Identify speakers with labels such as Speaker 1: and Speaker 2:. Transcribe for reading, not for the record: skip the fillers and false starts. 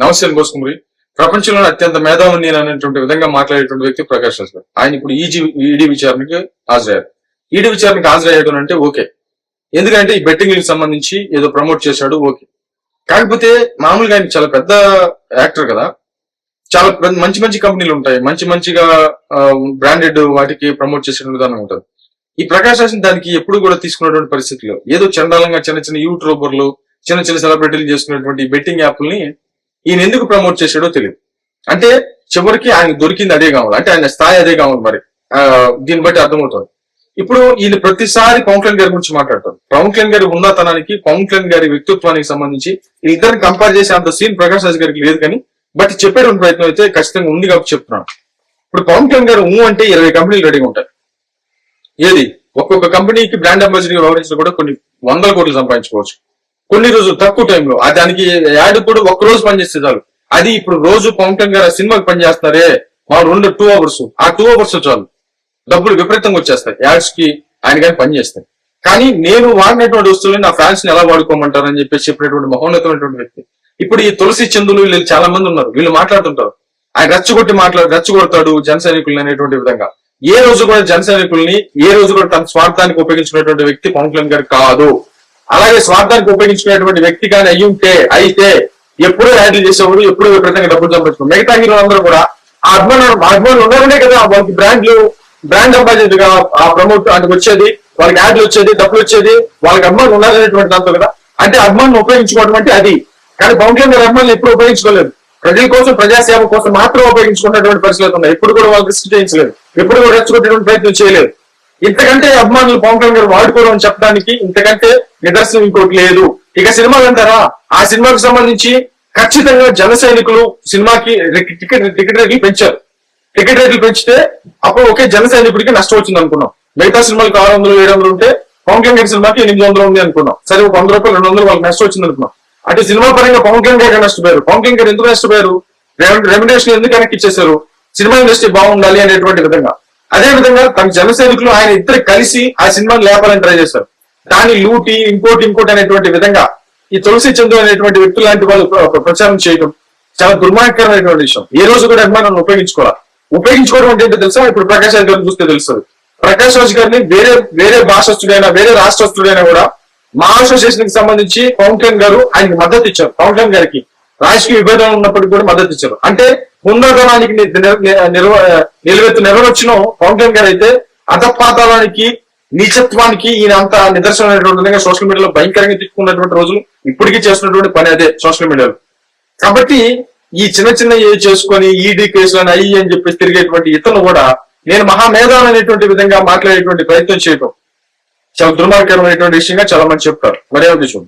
Speaker 1: నమస్తే కోసుకుమరి. ప్రపంచంలోనే అత్యంత మేధావుని అనేటువంటి విధంగా మాట్లాడేటువంటి వ్యక్తి ప్రకాష్ రాజ్ గారు. ఆయన ఇప్పుడు ఈడీ విచారణకి హాజరయ్యారు. ఈడీ విచారణకు హాజరయ్యడం అంటే ఓకే, ఎందుకంటే ఈ బెట్టింగ్ సంబంధించి ఏదో ప్రమోట్ చేశాడు, ఓకే. కాకపోతే మామూలుగా ఆయన చాలా పెద్ద యాక్టర్ కదా, చాలా మంచి మంచి కంపెనీలు ఉంటాయి, మంచిగా బ్రాండెడ్ వాటికి ప్రమోట్ చేసే విధానం ఉంటుంది. ఈ ప్రకాష్ రాజ్ దానికి ఎప్పుడు కూడా తీసుకున్నటువంటి పరిస్థితుల్లో ఏదో చండాలంగా చిన్న యూట్యూబర్లు, చిన్న సెలబ్రిటీలు చేసుకున్నటువంటి బెట్టింగ్ యాప్ని ఈయన ఎందుకు ప్రమోట్ చేశాడో తెలియదు. అంటే చివరికి ఆయన దొరికింది అదే కావాలి, అంటే ఆయన స్థాయి అదే కావాలి. మరి దీన్ని బట్టి అర్థమవుతుంది. ఇప్పుడు ఈయన ప్రతిసారి పవన్ కళ్యాణ్ గారి గురించి మాట్లాడతారు. పవన్ కళ్యాణ్ గారి ఉన్నతనానికి, పవన్ కళ్యాణ్ గారి వ్యక్తిత్వానికి సంబంధించి ఇద్దరిని కంపేర్ చేసే అంత సీన్ ప్రకాష్ రాజ్ గారికి లేదు. కానీ బట్ చెప్పేటువంటి ప్రయత్నం అయితే ఖచ్చితంగా ఉంది కాబట్టి చెప్తున్నాను. ఇప్పుడు పవన్ కళ్యాణ్ గారు అంటే 20 కంపెనీలు రెడీగా ఉంటాయి. ఏది ఒక్కొక్క కంపెనీకి బ్రాండ్ అంబాసిడర్ వ్యవహరించిన కూడా కొన్ని 100 కోట్లు సంపాదించుకోవచ్చు కొన్ని రోజులు తక్కువ టైంలో. దానికి యాడ్ కూడా ఒక్క రోజు పనిచేస్తే చాలు. అది ఇప్పుడు రోజు పవన్ కళ్యాణ్ గారు సినిమాకి పనిచేస్తున్నారే, మా 2 అవర్స్, ఆ 2 అవర్స్ చాలు డబ్బులు విపరీతంగా వచ్చేస్తాయి యాడ్స్ కి, ఆయన కానీ పనిచేస్తాయి. కానీ నేను వాడినటువంటి వస్తువులు నా ఫ్యాన్స్ ని ఎలా వాడుకోమంటారని చెప్పినటువంటి మహోన్నతమైనటువంటి వ్యక్తి. ఇప్పుడు ఈ తులసి చందులు వీళ్ళు చాలా మంది ఉన్నారు, వీళ్ళు మాట్లాడుతుంటారు. ఆయన రెచ్చగొడతాడు జన సైనికుల్ని అనేటువంటి విధంగా. ఏ రోజు కూడా జన సైనికుల్ని ఏ రోజు కూడా తన స్వార్థానికి ఉపయోగించుకున్నటువంటి వ్యక్తి పవన్ కళ్యాణ్ గారు కాదు. అలాగే స్వార్థానికి ఉపయోగించుకునేటువంటి వ్యక్తి కానీ అయితే ఎప్పుడూ హ్యాండిల్ చేసేవాడు, ఎప్పుడూ విపరీతంగా డబ్బులు సంపాదించుకోడు. మిగతా హీరోలందరూ కూడా ఆ అభిమానులు ఉన్నారనే కదా వాళ్ళకి బ్రాండ్ అంబాసిడర్ గా ప్రమోట్ అంటే వచ్చేది, వాళ్ళకి యాడ్లు వచ్చేది, డబ్బులు వచ్చేది, వాళ్ళకి అభిమానులు ఉన్నారనేటువంటి దాంతో కదా. అంటే అభిమానులు ఉపయోగించుకోవడం అంటే అది. కానీ పవన్ కళ్యాణ్ గారి అభిమానులు ఎప్పుడు ఉపయోగించుకోలేదు. ప్రజల కోసం, ప్రజాసేవ కోసం మాత్రం ఉపయోగించుకున్నటువంటి పరిస్థితులు ఉన్నాయి. ఎప్పుడు కూడా వాళ్ళకి రిస్క్ చేయించలేదు, ఎప్పుడు కూడా రెచ్చగొట్టేటువంటి ప్రయత్నం చేయలేదు. ఇంతకంటే అభిమానులు పవన్ కళ్యాణ్ గారు వాడుకోవడం అని చెప్పడానికి ఇంతకంటే నిదర్శనం ఇంకోటి లేదు. ఇక సినిమాలు అంటారా, ఆ సినిమాకు సంబంధించి ఖచ్చితంగా జన సైనికులు సినిమాకి టికెట్ రేట్లు పెంచారు. టికెట్ రేట్లు పెంచితే అప్పుడు ఒకే జన సైనికుడికి నష్టం వచ్చింది అనుకున్నాం. మిగతా సినిమాలకు 600, 700 ఉంటే పవన్ కళ్యాణ్ గారి సినిమాకి 800 ఉంది అనుకున్నాం. సరే, ఒక 100 రూపాయలు, 200 వాళ్ళకి నష్టం వచ్చింది అనుకున్నాం. అంటే సినిమా పరంగా పవన్ కళ్యాణ్ గారు నష్టపోయారు. పవన్ కళ్యాణ్ గారు ఎందుకు నష్టపోయారు? రెమ్యునరేషన్ ఎందుకు వెనక్కి ఇచ్చేశారు? సినిమా ఇండస్ట్రీ బాగుండాలి అనేటువంటి విధంగా. అదే విధంగా తన జన సైనికులు ఆయన ఇద్దరు కలిసి ఆ సినిమాని లేపాలని ట్రై చేశారు. దాన్ని లూటి ఇంకోటి అనేటువంటి విధంగా ఈ తులసి చందు అనేటువంటి వ్యక్తులు లాంటి వాళ్ళు ప్రచారం చేయడం చాలా దుర్మార్గకరమైనటువంటి విషయం. ఏ రోజు కూడా అభిమానాన్ని ఉపయోగించుకోవడం అంటే ఏంటో తెలుసా? ఇప్పుడు ప్రకాష్ రాజ్ గారిని చూస్తే తెలుస్తుంది. ప్రకాష్ రాజ్ గారిని వేరే భాషస్తుడైనా, వేరే రాష్ట్రస్తుడైనా కూడా మా అసోసియేషన్ కి సంబంధించి పవన్ కళ్యాణ్ గారు ఆయనకి మద్దతు ఇచ్చారు. పవన్ కళ్యాణ్ గారికి రాజకీయ విభేదం ఉన్నప్పటికీ కూడా మద్దతు ఇచ్చారు. అంటే ఉన్నతనానికి నెరవేర్చిన పవన్ కళ్యాణ్ గారు అయితే అధపాతాళానికి, నీచత్వానికి ఈయన అంత నిదర్శనమైనటువంటి విధంగా సోషల్ మీడియాలో భయంకరంగా తిట్టుకున్నటువంటి రోజులు ఇప్పటికీ చేస్తున్నటువంటి పని అదే సోషల్ మీడియాలో. కాబట్టి ఈ చిన్న చేసుకొని ఈడీ కేసులను అయ్యి అని చెప్పేసి తిరిగేటువంటి ఇతరులు కూడా నేను మహామేధావి అనేటువంటి విధంగా మాట్లాడేటువంటి ప్రయత్నం చేయటం చాలా దుర్మార్గకరమైనటువంటి విషయంగా చాలా మంది చెప్తారు. మరే ఉద్దేశం